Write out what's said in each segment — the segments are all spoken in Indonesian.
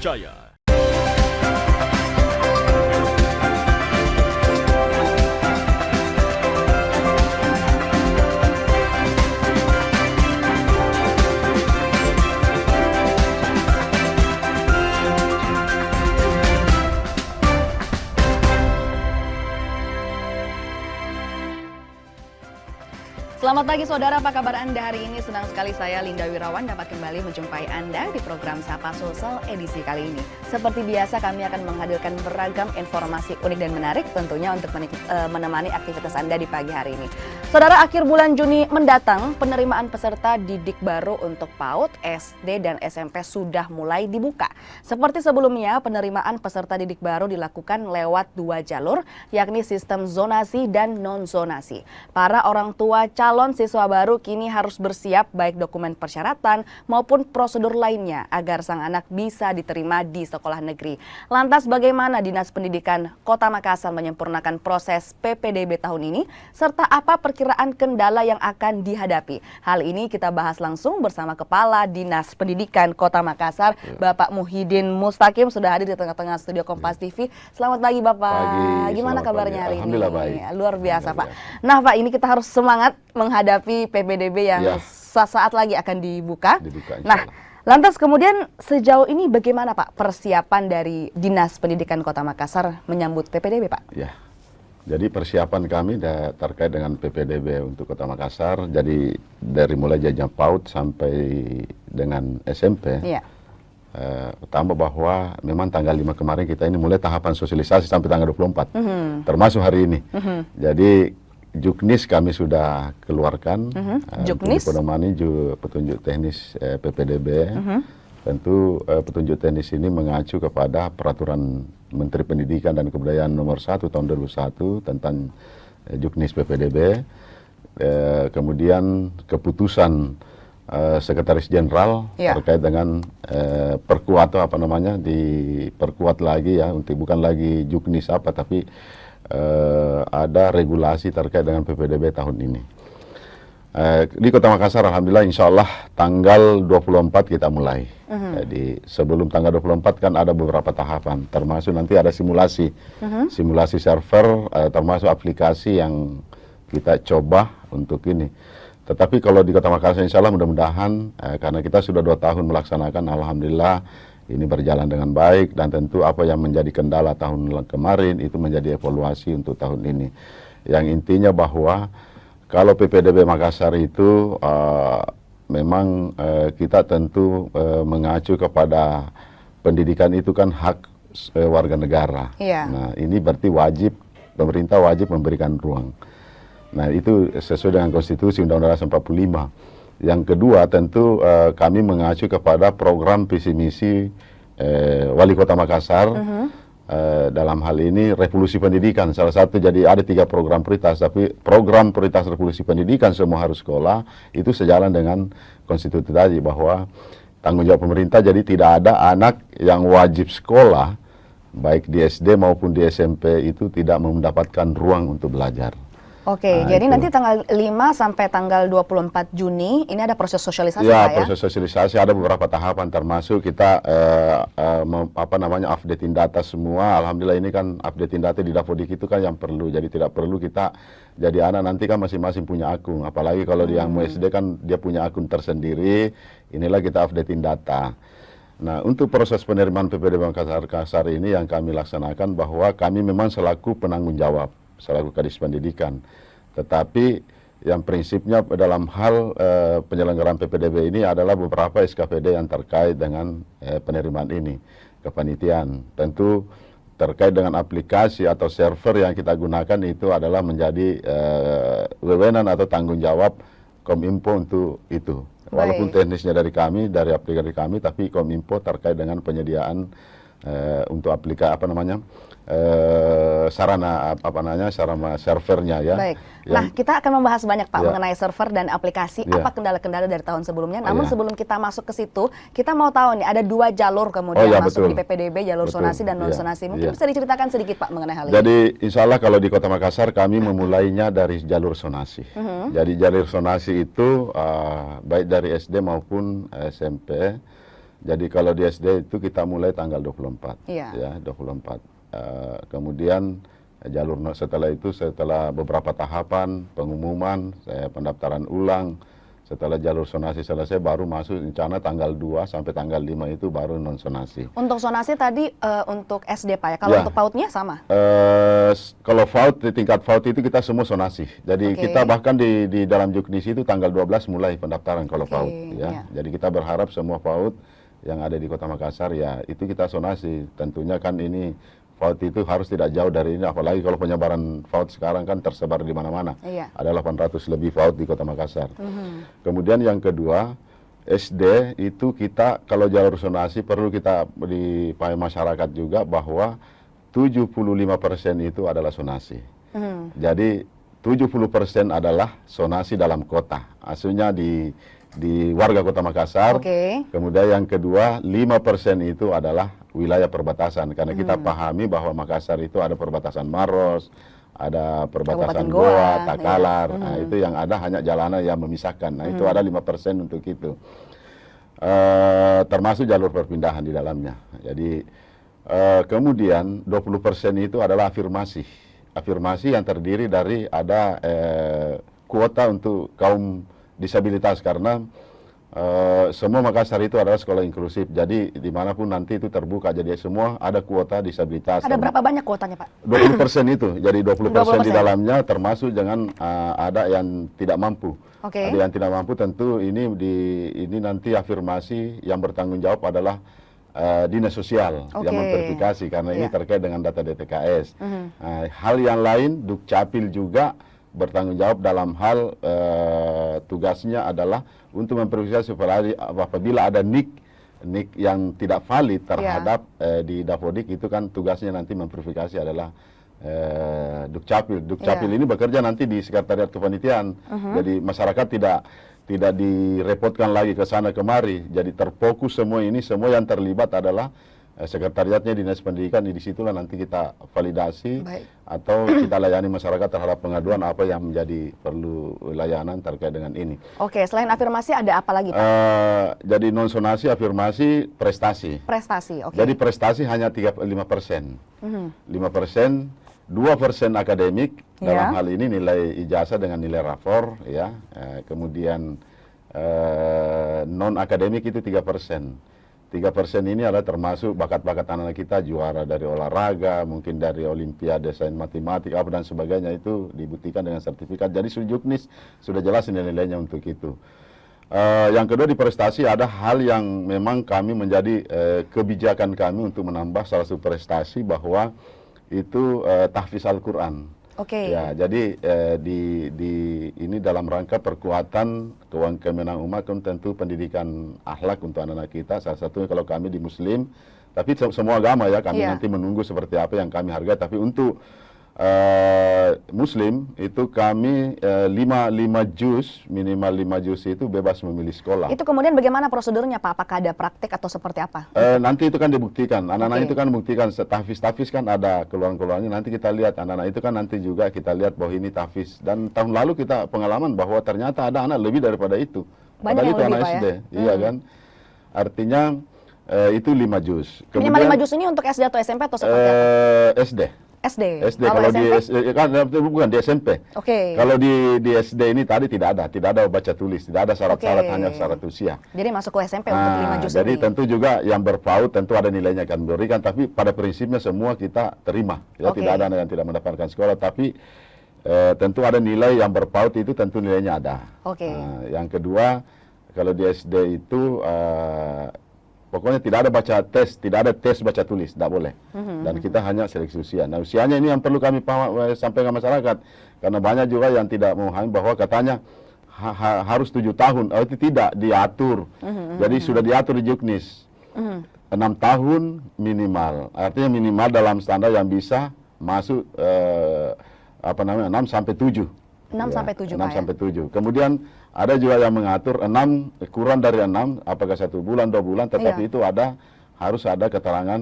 terpercaya. Selamat pagi saudara, apa kabar Anda hari ini? Senang sekali saya Linda Wirawan dapat kembali menjumpai Anda di program Sapa Sosial edisi kali ini. Seperti biasa kami akan menghadirkan beragam informasi unik dan menarik tentunya untuk menemani aktivitas Anda di pagi hari ini. Saudara, akhir bulan Juni mendatang penerimaan peserta didik baru untuk PAUD, SD dan SMP sudah mulai dibuka. Seperti sebelumnya, penerimaan peserta didik baru dilakukan lewat 2 jalur, yakni sistem zonasi dan non-zonasi. Para orang tua calon siswa baru kini harus bersiap baik dokumen persyaratan maupun prosedur lainnya agar sang anak bisa diterima di sekolah negeri. Lantas bagaimana Dinas Pendidikan Kota Makassar menyempurnakan proses PPDB tahun ini serta apa perkiraan kendala yang akan dihadapi? Hal ini kita bahas langsung bersama Kepala Dinas Pendidikan Kota Makassar, Bapak Muhyiddin Mustaqim sudah hadir di tengah-tengah studio Kompas TV. Selamat pagi Bapak. Pagi, gimana kabarnya hari ini? Alhamdulillah baik. Luar biasa Pak. Nah Pak, ini kita harus semangat menghadapi PPDB yang sesaat lagi akan dibuka. Nah, lantas kemudian sejauh ini bagaimana Pak persiapan dari Dinas Pendidikan Kota Makassar menyambut PPDB Pak? Ya, jadi persiapan kami terkait dengan PPDB untuk Kota Makassar, jadi dari mulai jenjang PAUD sampai dengan SMP. Ya. Tambah bahwa memang tanggal 5 kemarin kita ini mulai tahapan sosialisasi sampai tanggal 24, termasuk hari ini. Jadi Juknis kami sudah keluarkan, Juknis pedomani petunjuk teknis PPDB. Tentu petunjuk teknis ini mengacu kepada peraturan Menteri Pendidikan dan Kebudayaan nomor 1 tahun 2001 tentang Juknis PPDB. Kemudian keputusan Sekretaris Jenderal terkait dengan perkuat atau apa namanya diperkuat lagi ya, untuk bukan lagi Juknis apa tapi ada regulasi terkait dengan PPDB tahun ini. Di Kota Makassar alhamdulillah insya Allah tanggal 24 kita mulai. Jadi sebelum tanggal 24 kan ada beberapa tahapan, termasuk nanti ada simulasi. Simulasi server, termasuk aplikasi yang kita coba untuk ini. Tetapi kalau di Kota Makassar insya Allah mudah-mudahan karena kita sudah 2 tahun melaksanakan, alhamdulillah ini berjalan dengan baik, dan tentu apa yang menjadi kendala tahun kemarin itu menjadi evaluasi untuk tahun ini. Yang intinya bahwa kalau PPDB Makassar itu memang kita tentu mengacu kepada pendidikan itu kan hak warga negara. Nah ini berarti pemerintah wajib memberikan ruang. Nah itu sesuai dengan konstitusi Undang-Undang 45. Yang kedua tentu kami mengacu kepada program visi misi Wali Kota Makassar dalam hal ini revolusi pendidikan. Salah satu, jadi ada 3 program prioritas, tapi program prioritas revolusi pendidikan semua harus sekolah itu sejalan dengan konstitusi tadi, bahwa tanggung jawab pemerintah, jadi tidak ada anak yang wajib sekolah baik di SD maupun di SMP itu tidak mendapatkan ruang untuk belajar. Oke, jadi nanti tanggal 5 sampai tanggal 24 Juni ini ada proses sosialisasi ya? Pak, ya? Proses sosialisasi ada beberapa tahapan, termasuk kita updating data semua. Alhamdulillah ini kan updating data di Dapodik itu kan yang perlu, jadi tidak perlu kita jadi anak nanti kan masing-masing punya akun. Apalagi kalau yang SD kan dia punya akun tersendiri, inilah kita updating data. Nah, untuk proses penerimaan PPDB Makassar ini yang kami laksanakan bahwa kami memang selaku penanggung jawab, selaku Kadis Pendidikan. Tetapi yang prinsipnya dalam hal penyelenggaraan PPDB ini adalah beberapa SKPD yang terkait dengan penerimaan ini, kepanitiaan. Tentu terkait dengan aplikasi atau server yang kita gunakan itu adalah menjadi wewenang atau tanggung jawab Kominfo untuk itu. Walaupun teknisnya dari kami, dari aplikasi kami, tapi Kominfo terkait dengan penyediaan untuk aplikasi sarana servernya ya. Baik. Nah, kita akan membahas banyak Pak mengenai server dan aplikasi, apa kendala-kendala dari tahun sebelumnya. Namun sebelum kita masuk ke situ, kita mau tahu nih ada 2 jalur kemudian masuk di PPDB, jalur zonasi dan non zonasi. Mungkin bisa diceritakan sedikit Pak mengenai hal ini. Jadi insya Allah kalau di Kota Makassar kami memulainya dari jalur zonasi. Jadi jalur zonasi itu baik dari SD maupun SMP. Jadi kalau di SD itu kita mulai tanggal 24, Iya. ya 24. Kemudian setelah itu, setelah beberapa tahapan pengumuman, pendaftaran ulang, setelah jalur sonasi selesai baru masuk rencana tanggal 2 sampai tanggal 5 itu baru non sonasi. Untuk sonasi tadi untuk SD Pak ya, kalau Ya. untuk PAUD-nya sama? Kalau FAUD, di tingkat FAUD itu kita semua sonasi. Jadi Oke. kita bahkan di dalam Juknis itu tanggal 12 mulai pendaftaran kalau Oke, FAUD. Ya. ya. Jadi kita berharap semua FAUD yang ada di Kota Makassar ya itu kita sonasi. Tentunya kan ini FAUD itu harus tidak jauh dari ini, apalagi kalau penyebaran FAUD sekarang kan tersebar di mana-mana. Iya. Ada 800 lebih FAUD di Kota Makassar. Kemudian yang kedua, SD itu kita kalau jalur sonasi perlu kita dipahami masyarakat juga bahwa 75% itu adalah sonasi. Jadi 70% adalah sonasi dalam kota. Aslinya di warga Kota Makassar. Oke. Kemudian yang kedua, 5% itu adalah wilayah perbatasan. Karena kita pahami bahwa Makassar itu ada perbatasan Maros, ada perbatasan Kabupaten Goa, Goa, iya. Takalar. Nah, itu yang ada hanya jalanan yang memisahkan. Nah, itu ada 5% untuk itu. Termasuk jalur perpindahan di dalamnya. Jadi kemudian 20% itu adalah afirmasi. Afirmasi yang terdiri dari ada kuota untuk kaum disabilitas karena semua Makassar itu adalah sekolah inklusif. Jadi dimanapun nanti itu terbuka. Jadi semua ada kuota disabilitas. Ada berapa banyak kuotanya Pak? 20% itu. Jadi 20% di 20%. dalamnya termasuk jangan ada yang tidak mampu. Oke. Ada yang tidak mampu tentu ini nanti afirmasi yang bertanggung jawab adalah dinas sosial Oke. yang memverifikasi karena ini Iya. terkait dengan data DTKS. Hal yang lain Dukcapil juga bertanggung jawab dalam hal tugasnya adalah untuk memverifikasi apabila ada NIK yang tidak valid terhadap di Dapodik itu kan tugasnya nanti memverifikasi adalah Dukcapil. Dukcapil ini bekerja nanti di sekretariat kepanitiaan. Jadi masyarakat tidak direpotkan lagi ke sana kemari. Jadi terfokus semua ini, semua yang terlibat adalah sekretariatnya Dinas Pendidikan. Di situlah nanti kita validasi. Baik. Atau kita layani masyarakat terhadap pengaduan apa yang menjadi perlu layanan terkait dengan ini. Oke, selain afirmasi ada apa lagi Pak? Jadi non sonasi, afirmasi, prestasi. Prestasi, oke. Jadi prestasi hanya 5%. 5%, 2% akademik, dalam hal ini nilai ijazah dengan nilai rapor, ya. Kemudian non akademik itu 3%. 3% ini adalah termasuk bakat-bakat anak-anak kita, juara dari olahraga, mungkin dari olimpiade sains matematik, apa dan sebagainya, itu dibuktikan dengan sertifikat. Jadi Juknis sudah jelas nilai-nilainya untuk itu. Yang kedua di prestasi ada hal yang memang kami menjadi kebijakan kami untuk menambah salah satu prestasi bahwa itu tahfiz Al-Quran. Oke. Ya, jadi ini dalam rangka perkuatan kewenangan umat kan tentu pendidikan akhlak untuk anak-anak kita. Salah satunya kalau kami di Muslim, tapi semua agama ya kami nanti menunggu seperti apa yang kami hargai. Tapi untuk Muslim itu kami 5 juz, minimal 5 juz itu bebas memilih sekolah. Itu kemudian bagaimana prosedurnya Pak? Apakah ada praktik atau seperti apa? Nanti itu kan dibuktikan, anak-anak Oke. itu kan membuktikan tahfiz kan ada keluhan-keluhannya. Nanti kita lihat anak-anak itu kan nanti juga kita lihat bahwa ini tahfiz. Dan tahun lalu kita pengalaman bahwa ternyata ada anak lebih daripada itu. Banyak Padahal yang itu lebih, anak Pak, ya? SD, iya kan? Artinya itu 5 juz. Minimal 5 juz ini untuk SD atau SMP atau seperti apa? SD. SD. Kalau di SMP? kan bukan di SMP. Oke. Kalau di SD ini tadi tidak ada baca tulis, tidak ada syarat-syarat, Oke. hanya syarat usia. Jadi masuk ke SMP untuk 5 juz Jadi ini. tentu juga yang berpaut tentu ada nilainya akan diberikan, tapi pada prinsipnya semua kita terima. Ya, Oke. tidak ada anak yang tidak mendapatkan sekolah, tapi tentu ada nilai yang berpaut itu tentu nilainya ada. Oke. Yang kedua, kalau di SD itu pokoknya tidak ada tidak ada tes baca tulis, tidak boleh. Dan kita hanya seleksi usia. Nah, usianya ini yang perlu kami sampaikan ke masyarakat, karena banyak juga yang tidak memahami bahwa katanya harus 7 tahun. Oh, itu tidak diatur. Jadi sudah diatur di Juknis. 6 tahun minimal. Artinya minimal dalam standar yang bisa masuk 6 sampai 7. 6 sampai 7 6 Pak ya? sampai 7. Kemudian ada juga yang mengatur 6, kurang dari 6, apakah 1 bulan, 2 bulan, tetapi itu harus ada keterangan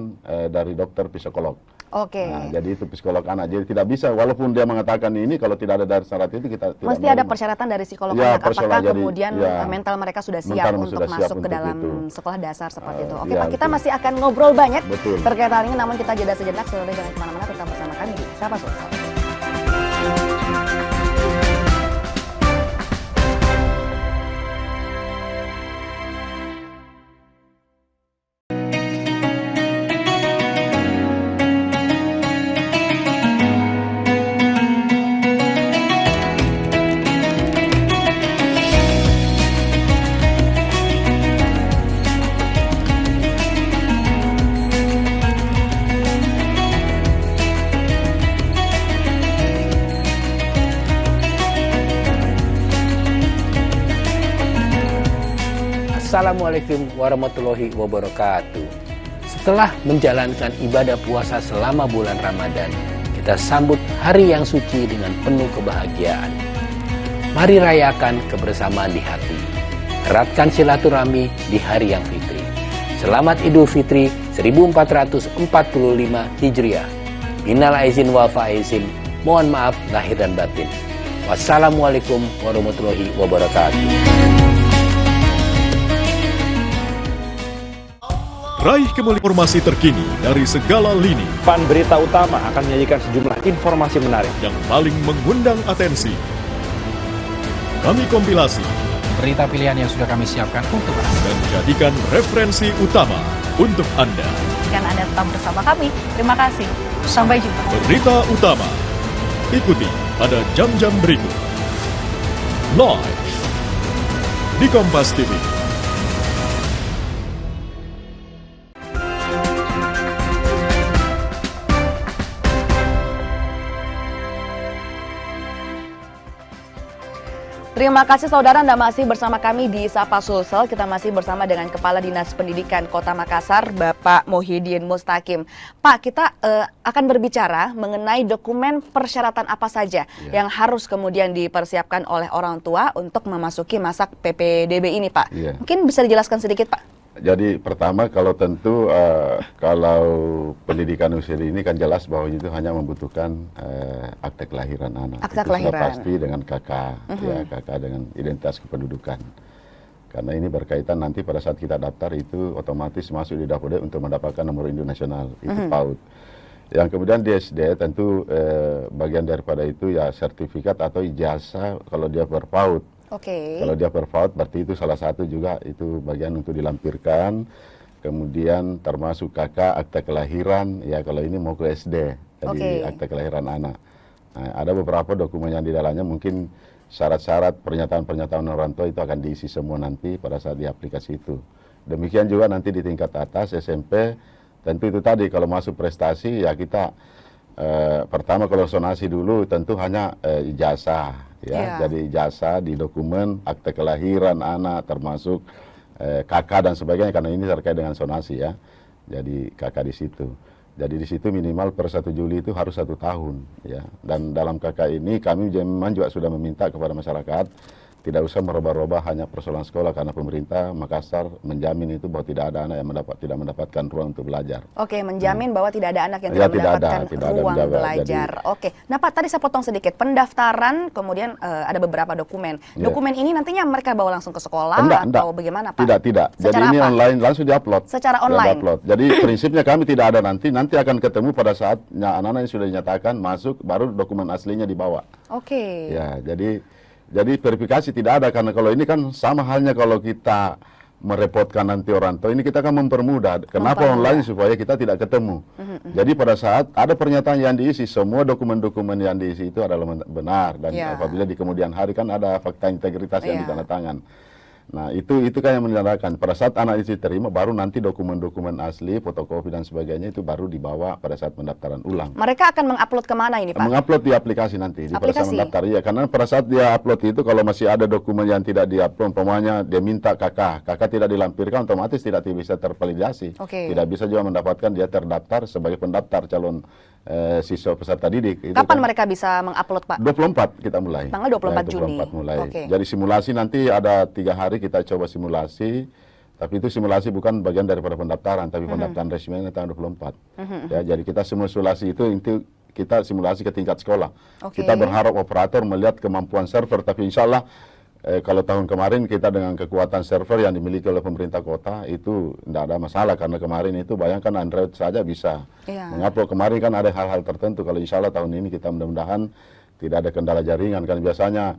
dari dokter psikolog. Oke. Nah, jadi itu psikolog anak. Jadi tidak bisa, walaupun dia mengatakan ini, kalau tidak ada dari syarat itu kita tidak mesti ada persyaratan dari psikolog anak. Apakah kemudian mental mereka sudah siap untuk masuk ke dalam sekolah dasar seperti itu. Oke Pak, kita masih akan ngobrol banyak terkait hal ini, namun kita jeda sejenak. Saudara jangan kemana-mana, tetap bersama kami di Sapa Sosial. Assalamualaikum warahmatullahi wabarakatuh. Setelah menjalankan ibadah puasa selama bulan Ramadan, kita sambut hari yang suci dengan penuh kebahagiaan. Mari rayakan kebersamaan di hati. Eratkan silaturahmi di hari yang fitri. Selamat Idul Fitri 1445 Hijriah. Minal aizin wal faizin. Mohon maaf lahir dan batin. Wassalamualaikum warahmatullahi wabarakatuh. Raih kembali informasi terkini dari segala lini. Pan Berita Utama akan menyajikan sejumlah informasi menarik yang paling mengundang atensi. Kami kompilasi berita pilihan yang sudah kami siapkan untuk Anda dan jadikan referensi utama untuk Anda. Kan Anda tetap bersama kami. Terima kasih. Sampai jumpa. Berita Utama. Ikuti pada jam-jam berikut. Live di Kompas TV. Terima kasih saudara, Anda masih bersama kami di Sapa Sulsel. Kita masih bersama dengan Kepala Dinas Pendidikan Kota Makassar, Bapak Muhyiddin Mustaqim. Pak, kita akan berbicara mengenai dokumen persyaratan apa saja yang harus kemudian dipersiapkan oleh orang tua untuk memasuki masa PPDB ini, Pak. Mungkin bisa dijelaskan sedikit, Pak? Jadi pertama kalau tentu kalau pendidikan usia ini kan jelas bahwa itu hanya membutuhkan akte kelahiran anak. Akte itu kelahiran. sudah pasti dengan kakak, ya kakak dengan identitas kependudukan. Karena ini berkaitan nanti pada saat kita daftar itu otomatis masuk di Dapur untuk mendapatkan nomor induk nasional itu PAUD. Yang kemudian di SD tentu bagian daripada itu ya sertifikat atau ijazah kalau dia berPAUD. Kalau dia berPAUD berarti itu salah satu juga itu bagian untuk dilampirkan. Kemudian termasuk kakak, akte kelahiran, ya kalau ini mau ke SD, jadi akte kelahiran anak. Nah, ada beberapa dokumen yang di dalamnya mungkin syarat-syarat pernyataan-pernyataan orang tua itu akan diisi semua nanti pada saat di aplikasi itu. Demikian juga nanti di tingkat atas SMP, tentu itu tadi kalau masuk prestasi ya kita pertama kalau sonasi dulu tentu hanya ijazah. Jadi ijazah di dokumen, akte kelahiran anak termasuk kakak dan sebagainya karena ini terkait dengan sonasi ya. Jadi kakak di situ. Jadi di situ minimal per 1 Juli itu harus 1 tahun ya. Dan dalam kakak ini kami memang juga sudah meminta kepada masyarakat tidak usah merubah-rubah hanya persoalan sekolah karena pemerintah Makassar menjamin itu bahwa tidak ada anak yang tidak mendapatkan ruang untuk belajar. Menjamin bahwa tidak ada anak yang tidak mendapatkan ruang belajar. Nah Pak, tadi saya potong sedikit. Pendaftaran, kemudian ada beberapa dokumen. Dokumen ini nantinya mereka bawa langsung ke sekolah atau bagaimana Pak? Tidak. Jadi ini online langsung diupload. Secara online? Jadi prinsipnya kami tidak ada nanti akan ketemu pada saat anak-anak yang sudah dinyatakan masuk baru dokumen aslinya dibawa. Ya, jadi verifikasi tidak ada karena kalau ini kan sama halnya kalau kita merepotkan nanti orang tua ini kita akan mempermudah. Kenapa online supaya kita tidak ketemu. Jadi pada saat ada pernyataan yang diisi semua dokumen-dokumen yang diisi itu adalah benar dan apabila di kemudian hari kan ada fakta integritas yang ditandatangan. Nah itu kan yang menandakan pada saat anak itu diterima baru nanti dokumen-dokumen asli, fotokopi dan sebagainya itu baru dibawa pada saat pendaftaran ulang. Mereka akan mengupload kemana ini Pak? Mengupload di aplikasi nanti, pada saat mendaftar ya. Karena pada saat dia upload itu kalau masih ada dokumen yang tidak diupload, umpamanya dia minta kakak tidak dilampirkan otomatis tidak bisa tervalidasi. Tidak bisa juga mendapatkan dia terdaftar sebagai pendaftar calon siswa peserta didik. Kapan mereka bisa mengupload Pak? 24 kita mulai. Tanggal 24 Juni. 24 mulai. Jadi simulasi nanti ada 3 hari kita coba simulasi Tapi itu simulasi bukan bagian daripada pendaftaran, tapi pendaftaran resminya tahun 24. Ya, jadi kita simulasi itu kita simulasi ke tingkat sekolah. Kita berharap operator melihat kemampuan server, tapi insya Allah kalau tahun kemarin kita dengan kekuatan server yang dimiliki oleh pemerintah kota itu tidak ada masalah, karena kemarin itu bayangkan Android saja bisa mengupload. Kemarin kan ada hal-hal tertentu. Kalau insya Allah tahun ini kita mudah-mudahan tidak ada kendala jaringan, kan biasanya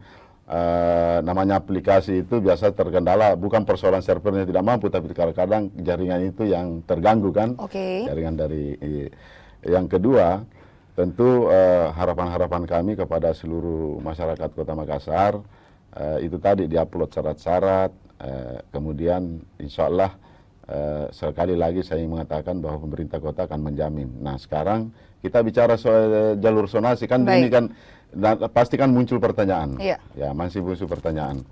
namanya aplikasi itu biasa terkendala bukan persoalan servernya tidak mampu, tapi kadang-kadang jaringan itu yang terganggu kan. Jaringan dari yang kedua tentu harapan-harapan kami kepada seluruh masyarakat Kota Makassar itu tadi diupload syarat-syarat, kemudian insya Allah sekali lagi saya mengatakan bahwa pemerintah kota akan menjamin. Nah sekarang kita bicara soal jalur zonasi kan. Ini kan pasti kan muncul pertanyaan, ya masih muncul pertanyaan.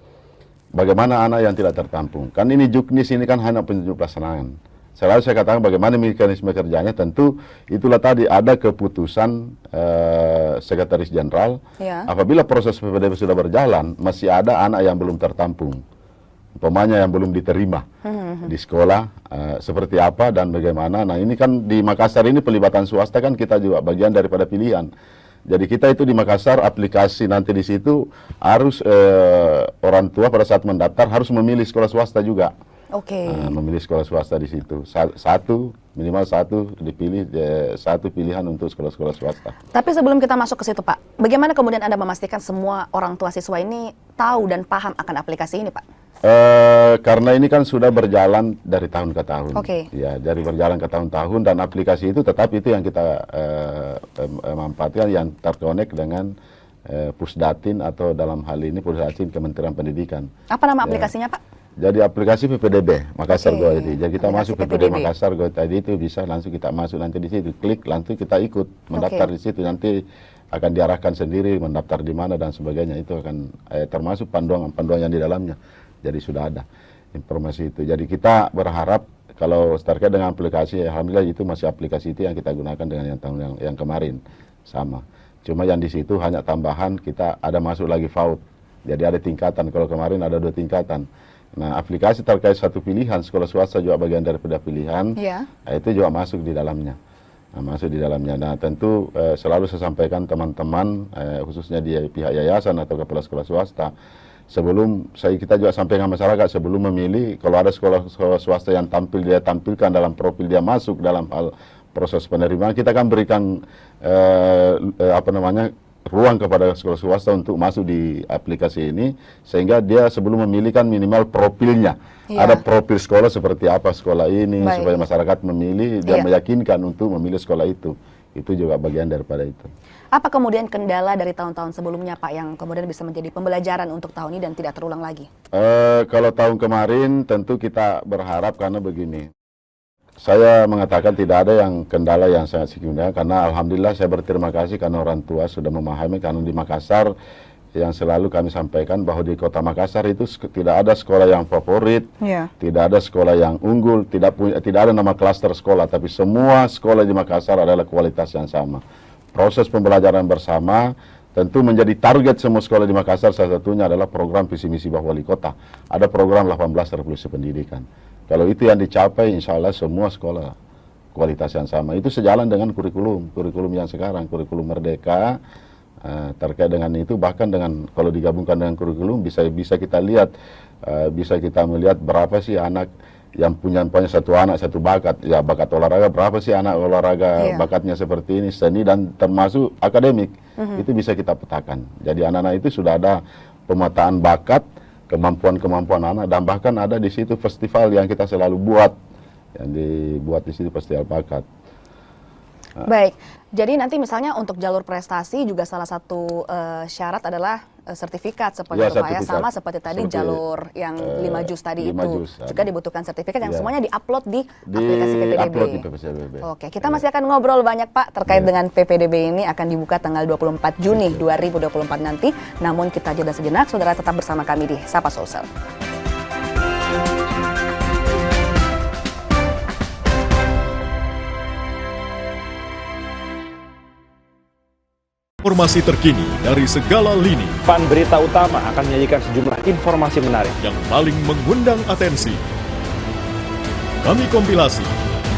Bagaimana anak yang tidak tertampung? Kan ini Juknis ini kan hanya penunjuk pelaksanaan. Selalu saya katakan bagaimana mekanisme kerjanya, tentu itulah tadi ada keputusan Sekretaris Jenderal. Apabila proses PPDB sudah berjalan, masih ada anak yang belum tertampung, umpamanya yang belum diterima di sekolah, seperti apa dan bagaimana. Nah ini kan di Makassar ini pelibatan swasta kan kita juga bagian daripada pilihan. Jadi kita itu di Makassar aplikasi nanti di situ harus orang tua pada saat mendaftar harus memilih sekolah swasta juga. Memilih sekolah swasta di situ. Minimal satu dipilih, satu pilihan untuk sekolah-sekolah swasta. Tapi sebelum kita masuk ke situ Pak, bagaimana kemudian Anda memastikan semua orang tua siswa ini tahu dan paham akan aplikasi ini Pak? Karena ini kan sudah berjalan dari tahun ke tahun. Ya, dari berjalan ke tahun-tahun, dan aplikasi itu tetap itu yang kita manfaatkan, yang terkonek dengan Pusdatin atau dalam hal ini Pusdatin Kementerian Pendidikan. Apa nama aplikasinya Pak? Jadi aplikasi PPDB Makassar Go ID. Jadi kita masuk PPDB Makassar Go ID itu bisa langsung kita masuk nanti di situ, klik langsung kita ikut mendaftar di situ, nanti akan diarahkan sendiri mendaftar di mana dan sebagainya. Itu akan termasuk panduan yang di dalamnya. Jadi sudah ada informasi itu. Jadi kita berharap kalau terkait dengan aplikasi, alhamdulillah itu masih aplikasi itu yang kita gunakan dengan yang tahun yang kemarin sama. Cuma yang di situ hanya tambahan kita ada masuk lagi FAUD. Jadi ada tingkatan. Kalau kemarin ada 2 tingkatan. Nah, aplikasi terkait satu pilihan, sekolah swasta juga bagian daripada pilihan, itu juga masuk di dalamnya. Nah, tentu selalu saya sampaikan teman-teman, khususnya di pihak yayasan atau kepala sekolah swasta, kita juga sampaikan masyarakat sebelum memilih, kalau ada sekolah swasta yang dia tampilkan dalam profil dia masuk dalam hal proses penerimaan, kita akan berikan ruang kepada sekolah swasta untuk masuk di aplikasi ini, sehingga dia sebelum memilih kan minimal profilnya. Ada profil sekolah seperti apa sekolah ini, supaya masyarakat memilih dan meyakinkan untuk memilih sekolah itu. Itu juga bagian daripada itu. Apa kemudian kendala dari tahun-tahun sebelumnya Pak yang kemudian bisa menjadi pembelajaran untuk tahun ini dan tidak terulang lagi? Kalau tahun kemarin tentu kita berharap, karena begini. Saya mengatakan tidak ada yang kendala yang sangat signifikan, karena alhamdulillah saya berterima kasih karena orang tua sudah memahami, karena di Makassar yang selalu kami sampaikan bahwa di Kota Makassar itu tidak ada sekolah yang favorit, tidak ada sekolah yang unggul, tidak ada nama klaster sekolah, tapi semua sekolah di Makassar adalah kualitas yang sama. Proses pembelajaran bersama tentu menjadi target semua sekolah di Makassar, salah satunya adalah program visi misi Bapak Wali Kota. Ada program 18 revolusi pendidikan. Kalau itu yang dicapai, insya Allah semua sekolah kualitas yang sama. Itu sejalan dengan kurikulum yang sekarang, kurikulum merdeka. Terkait dengan itu, bahkan dengan kalau digabungkan dengan kurikulum, bisa kita lihat, bisa kita melihat berapa sih anak yang punya satu anak satu bakat, ya bakat olahraga, berapa sih anak olahraga bakatnya seperti ini, seni dan termasuk akademik, itu bisa kita petakan. Jadi anak-anak itu sudah ada pemetaan bakat, kemampuan anak, dan bahkan ada di situ festival yang kita selalu buat, yang dibuat di situ festival bakat. Baik, jadi nanti misalnya untuk jalur prestasi juga salah satu syarat adalah sertifikat seperti itu Pak ya, sama seperti tadi jalur yang 5 juz tadi itu juga dibutuhkan sertifikat yang semuanya diupload di aplikasi PPDB. Oke, kita masih akan ngobrol banyak Pak terkait dengan PPDB ini, akan dibuka tanggal 24 Juni 2024 nanti. Namun kita jeda sejenak, saudara tetap bersama kami di Sapa Sosial. Informasi terkini dari segala lini Pan Berita Utama akan menyajikan sejumlah informasi menarik yang paling mengundang atensi. kami kompilasi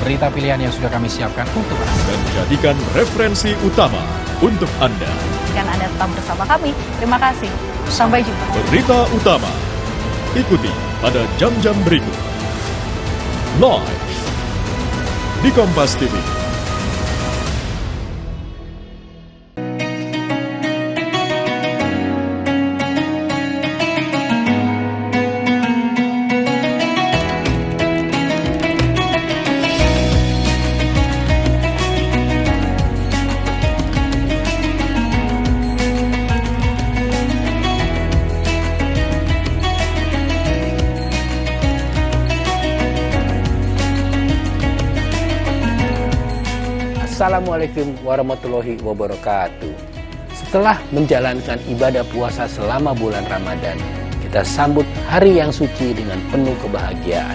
Berita pilihan yang sudah kami siapkan untuk Anda. dan jadikan referensi utama untuk Anda. Dan Anda tetap bersama kami. Terima kasih. Sampai jumpa. Berita utama ikuti pada jam-jam berikut. Live di Kompas TV. Assalamualaikum warahmatullahi wabarakatuh. Setelah menjalankan ibadah puasa selama bulan Ramadan, kita sambut hari yang suci dengan penuh kebahagiaan.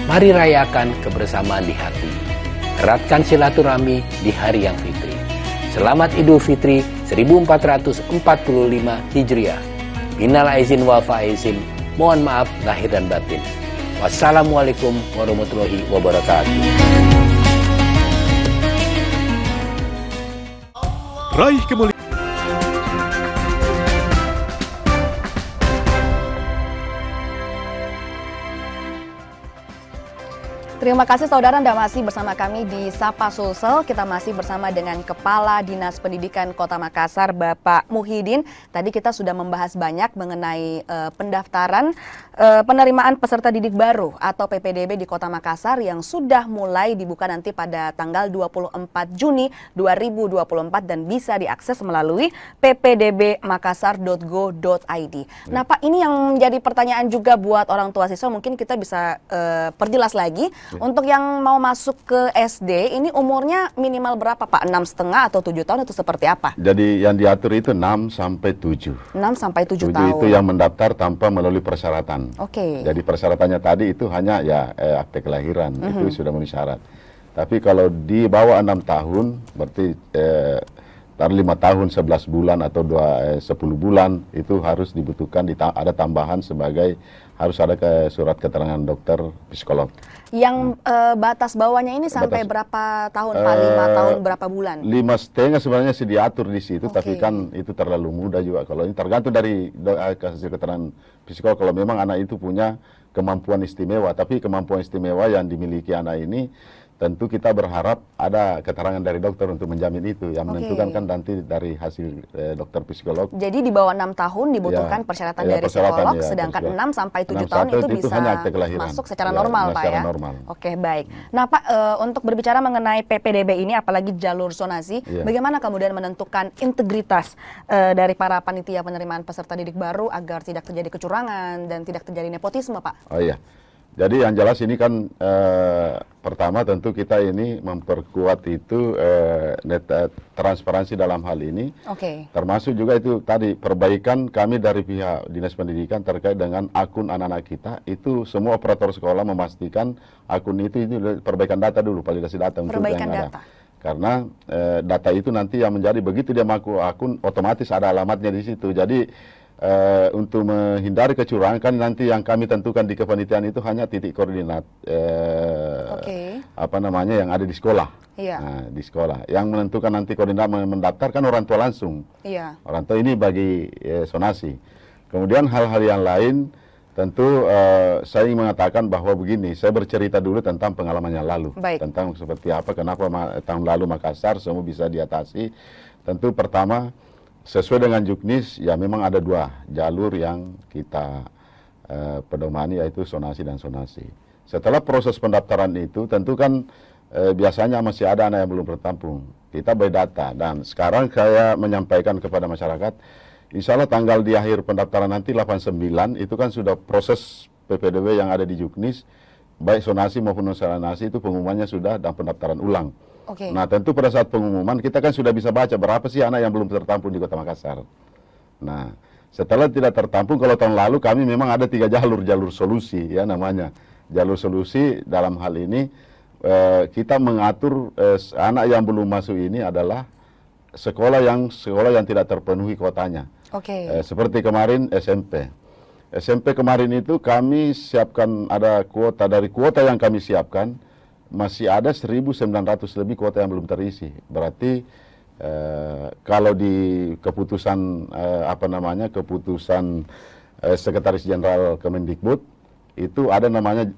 Mari rayakan kebersamaan di hati. Eratkan silaturahmi di hari yang fitri. Selamat Idul Fitri 1445 Hijriah. Minal aizin wal faizin. Mohon maaf lahir dan batin. Wassalamualaikum warahmatullahi wabarakatuh. Raih kemuliaan. Terima kasih saudara, Anda masih bersama kami di Sapa Sulsel. Kita masih bersama dengan Kepala Dinas Pendidikan Kota Makassar, Bapak Muhyiddin. Tadi kita sudah membahas banyak mengenai pendaftaran penerimaan peserta didik baru atau PPDB di Kota Makassar yang sudah mulai dibuka nanti pada tanggal 24 Juni 2024 dan bisa diakses melalui ppdbmakassar.go.id. Nah Pak, ini yang menjadi pertanyaan juga buat orang tua siswa, mungkin kita bisa perjelas lagi. Untuk yang mau masuk ke SD, ini umurnya minimal berapa Pak? 6,5 atau 7 tahun itu seperti apa? Jadi yang diatur itu 6 sampai 7. 6 sampai 7 tahun. Itu yang mendaftar tanpa melalui persyaratan. Oke. Jadi persyaratannya tadi itu hanya ya akte kelahiran, itu sudah memenuhi syarat. Tapi kalau di bawah 6 tahun, berarti 5 tahun 11 bulan atau 10 bulan itu harus dibutuhkan ada tambahan sebagai harus ada surat keterangan dokter psikolog. Yang batas bawahnya ini sampai berapa tahun Pak? 5 tahun berapa bulan? 5,5 sebenarnya sih diatur di situ, Oke. tapi kan itu terlalu mudah juga. Kalau ini tergantung dari hasil keterangan psikolog. Kalau memang anak itu punya kemampuan istimewa, tapi kemampuan istimewa yang dimiliki anak ini tentu kita berharap ada keterangan dari dokter untuk menjamin itu. Yang menentukan kan nanti dari hasil dokter psikolog. Jadi di bawah 6 tahun dibutuhkan Ya, persyaratan ya, dari persyaratan, psikolog, ya, sedangkan psikolog. 6 sampai 7 6 tahun sampai itu itu bisa hanya akte kelahiran. masuk secara Ya, normal Pak secara ya? normal. Oke, baik. Nah Pak, untuk berbicara mengenai PPDB ini, apalagi jalur zonasi, Ya. bagaimana kemudian menentukan integritas dari para panitia penerimaan peserta didik baru agar tidak terjadi kecurangan dan tidak terjadi nepotisme Pak? Oh iya. Jadi yang jelas ini kan pertama tentu kita ini memperkuat itu transparansi dalam hal ini. Oke. Termasuk juga itu tadi perbaikan kami dari pihak Dinas Pendidikan terkait dengan akun anak-anak kita. Itu semua operator sekolah memastikan akun itu perbaikan data dulu, validasi data untuk Perbaikan yang data. ada. Karena data itu nanti yang menjadi begitu dia mengaku akun otomatis ada alamatnya di situ. Jadi untuk menghindari kecurangan kan nanti yang kami tentukan di kepanitiaan itu hanya titik koordinat apa namanya yang ada di sekolah. Iya. Nah, di sekolah. Yang menentukan nanti koordinat mendaftar kan orang tua langsung. Iya. Orang tua ini bagi zonasi. Kemudian hal-hal yang lain tentu saya ingin mengatakan bahwa begini, saya bercerita dulu tentang pengalaman yang lalu. Baik. Tentang seperti apa, kenapa tahun lalu Makassar semua bisa diatasi. Tentu pertama sesuai dengan Juknis, ya memang ada 2 jalur yang kita pedomani, yaitu zonasi dan zonasi. Setelah proses pendaftaran itu, tentu kan biasanya masih ada anak yang belum tertampung. Kita berdata, dan sekarang saya menyampaikan kepada masyarakat, insya Allah tanggal di akhir pendaftaran nanti 89, itu kan sudah proses PPDB yang ada di Juknis, baik zonasi maupun non-zonasi itu pengumumannya sudah dan pendaftaran ulang. Oke. Nah tentu pada saat pengumuman kita kan sudah bisa baca berapa sih anak yang belum tertampung di Kota Makassar. Nah setelah tidak tertampung, kalau tahun lalu kami memang ada 3 jalur solusi ya namanya. Jalur solusi dalam hal ini kita mengatur anak yang belum masuk ini adalah sekolah yang tidak terpenuhi kuotanya. Oke. Seperti kemarin SMP. SMP kemarin itu kami siapkan ada kuota, dari kuota yang kami siapkan masih ada 1.900 lebih kuota yang belum terisi. Berarti kalau di keputusan keputusan Sekretaris Jenderal Kemendikbud itu ada namanya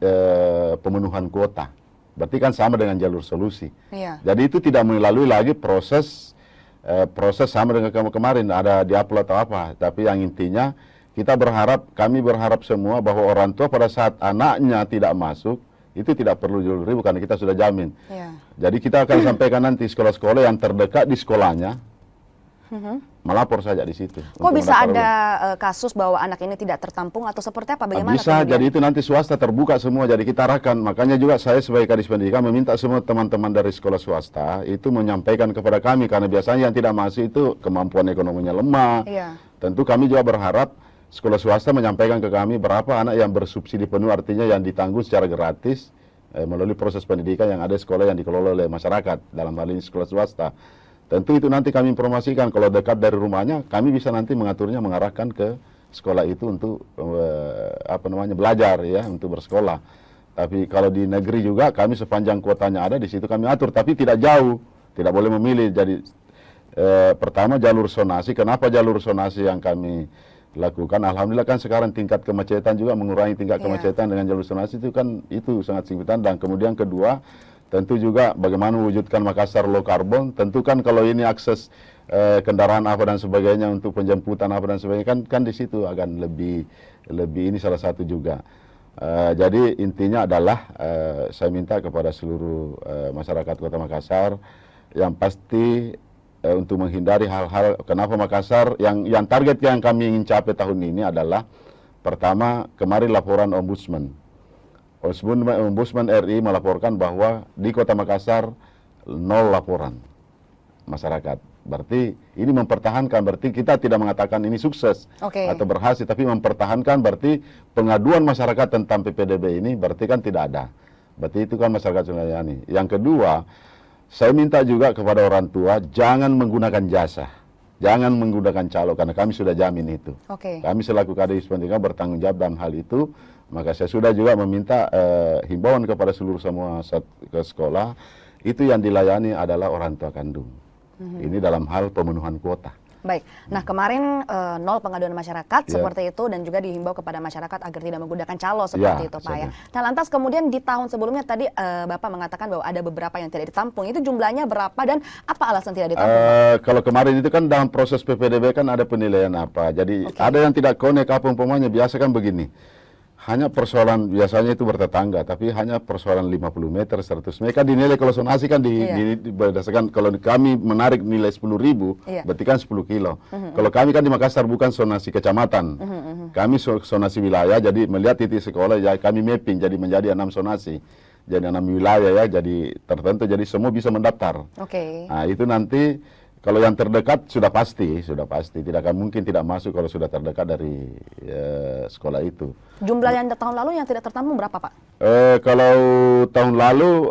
pemenuhan kuota. Berarti kan sama dengan jalur solusi. Iya. Jadi itu tidak melalui lagi proses sama dengan kemarin ada diupload atau apa. Tapi yang intinya kami berharap semua bahwa orang tua pada saat anaknya tidak masuk, itu tidak perlu jalur ribu karena kita sudah jamin. Iya. Jadi kita akan sampaikan nanti sekolah-sekolah yang terdekat di sekolahnya, melapor saja di situ. Kok bisa ada kasus bahwa anak ini tidak tertampung atau seperti apa? Bagaimana Bisa, kemudian? jadi itu nanti swasta terbuka semua, jadi kita arahkan. Makanya juga saya sebagai Kadis Pendidikan meminta semua teman-teman dari sekolah swasta itu menyampaikan kepada kami, karena biasanya yang tidak masuk itu kemampuan ekonominya lemah. Iya. Tentu kami juga berharap sekolah swasta menyampaikan ke kami berapa anak yang bersubsidi penuh, artinya yang ditanggung secara gratis melalui proses pendidikan yang ada sekolah yang dikelola oleh masyarakat, dalam hal ini sekolah swasta. Tentu itu nanti kami informasikan, kalau dekat dari rumahnya kami bisa nanti mengaturnya, mengarahkan ke sekolah itu untuk belajar ya, untuk bersekolah. Tapi kalau di negeri juga kami sepanjang kuotanya ada di situ kami atur, tapi tidak jauh, tidak boleh memilih. Jadi pertama jalur zonasi. Kenapa jalur zonasi yang kami lakukan? Alhamdulillah kan sekarang tingkat kemacetan juga mengurangi tingkat kemacetan dengan jalur zonasi itu sangat signifikan. Dan kemudian kedua, tentu juga bagaimana mewujudkan Makassar low carbon. Tentu kan kalau ini akses kendaraan apa dan sebagainya untuk penjemputan apa dan sebagainya kan di situ akan lebih ini salah satu juga. Jadi intinya adalah saya minta kepada seluruh masyarakat Kota Makassar yang pasti untuk menghindari hal-hal, kenapa Makassar yang target yang kami ingin capai tahun ini adalah pertama, kemarin laporan Ombudsman RI melaporkan bahwa di Kota Makassar 0 laporan masyarakat. Berarti ini mempertahankan, berarti kita tidak mengatakan ini sukses atau berhasil, tapi mempertahankan berarti pengaduan masyarakat tentang PPDB ini berarti kan tidak ada. Berarti itu kan masyarakat melayani. Yang kedua, saya minta juga kepada orang tua jangan menggunakan jasa, jangan menggunakan calo, karena kami sudah jamin itu. Kami selaku Kadis Pendidikan bertanggung jawab dalam hal itu. Maka saya sudah juga meminta himbauan kepada seluruh semua ke sekolah, itu yang dilayani adalah orang tua kandung. Ini dalam hal pemenuhan kuota. Baik, nah kemarin 0 pengaduan masyarakat seperti itu, dan juga dihimbau kepada masyarakat agar tidak menggunakan calo seperti itu Pak ya. Nah lantas kemudian di tahun sebelumnya tadi Bapak mengatakan bahwa ada beberapa yang tidak ditampung, itu jumlahnya berapa dan apa alasan tidak ditampung? Kalau kemarin itu kan dalam proses PPDB kan ada penilaian apa, jadi ada yang tidak connect apa umpamanya, biasa kan begini. Hanya persoalan, biasanya itu bertetangga, tapi hanya persoalan 50 meter, 100 meter. Mereka dinilai kalau zonasi kan berdasarkan, kalau kami menarik nilai 10.000, berarti kan 10 kilo. Kalau kami kan di Makassar bukan zonasi kecamatan, kami zonasi wilayah, jadi melihat titik sekolah, ya kami mapping jadi menjadi 6 zonasi. Jadi 6 wilayah ya, jadi tertentu, jadi semua bisa mendaftar. Nah itu nanti, kalau yang terdekat sudah pasti, tidak akan mungkin tidak masuk kalau sudah terdekat dari sekolah itu. Jumlah yang tahun lalu yang tidak tertampung berapa Pak? Kalau tahun lalu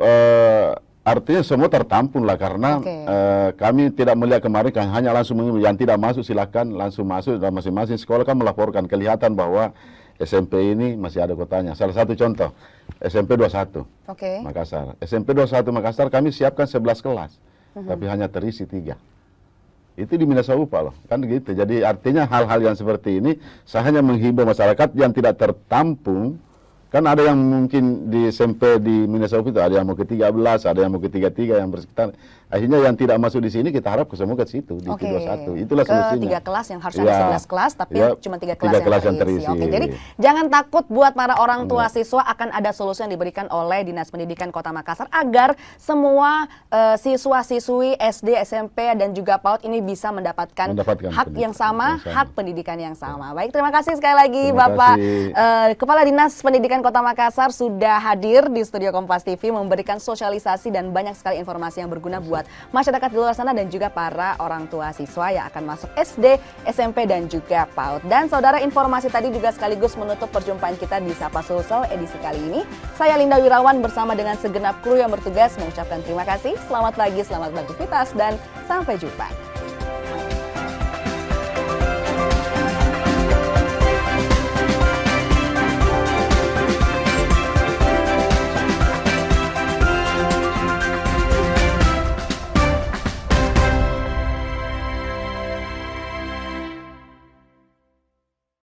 artinya semua tertampung lah, karena kami tidak melihat kemarin kan hanya langsung yang tidak masuk silakan langsung masuk, dan masing-masing sekolah kan melaporkan, kelihatan bahwa SMP ini masih ada kotanya. Salah satu contoh SMP 21 Makassar. SMP 21 Makassar kami siapkan 11 kelas, tapi hanya terisi 3. Itu di Minasaupa loh, kan gitu. Jadi artinya hal-hal yang seperti ini, saya hanya menghimbau masyarakat yang tidak tertampung. Kan ada yang mungkin di SMP di Minasaupa itu ada yang mau ke 13, ada yang mau ke 33 yang bersekitar. Akhirnya yang tidak masuk di sini kita harap semua ke situ di 21. Itulah solusinya. Ke 3 kelas yang harusnya ada 11 kelas, tapi cuma 3 kelas yang terisi. Jadi jangan takut buat para orang tua siswa, akan ada solusi yang diberikan oleh Dinas Pendidikan Kota Makassar agar semua siswa-siswi SD, SMP dan juga PAUD ini bisa mendapatkan hak yang sama, hak pendidikan yang sama. Baik, terima kasih sekali lagi Bapak Kepala Dinas Pendidikan Kota Makassar sudah hadir di studio Kompas TV memberikan sosialisasi dan banyak sekali informasi yang berguna buat masyarakat di luar sana dan juga para orang tua siswa yang akan masuk SD, SMP dan juga PAUD. Dan saudara, informasi tadi juga sekaligus menutup perjumpaan kita di Sapa Sulsel edisi kali ini. Saya Linda Wirawan bersama dengan segenap kru yang bertugas mengucapkan terima kasih, selamat pagi, selamat beraktivitas dan sampai jumpa.